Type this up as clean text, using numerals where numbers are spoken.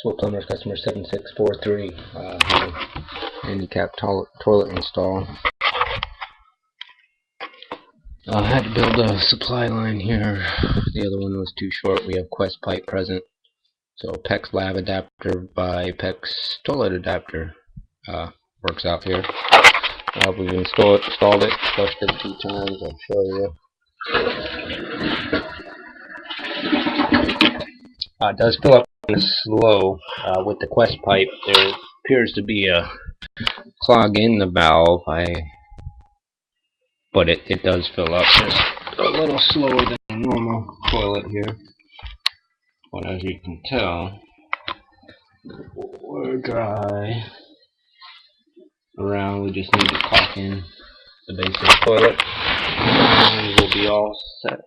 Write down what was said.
SwiftPlumbers customer 7643. Handicap toilet install. I had to build a supply line here. The other one was too short. We have Quest pipe present. So PEX lab adapter by PEX toilet adapter works out here. We've installed it, flushed it a few times. I'll show you. It does fill up slow with the Quest pipe. There appears to be a clog in the valve, but it does fill up just a little slower than a normal toilet here. But as you can tell, we're dry around. We just need to caulk in the base of the toilet, and we'll be all set.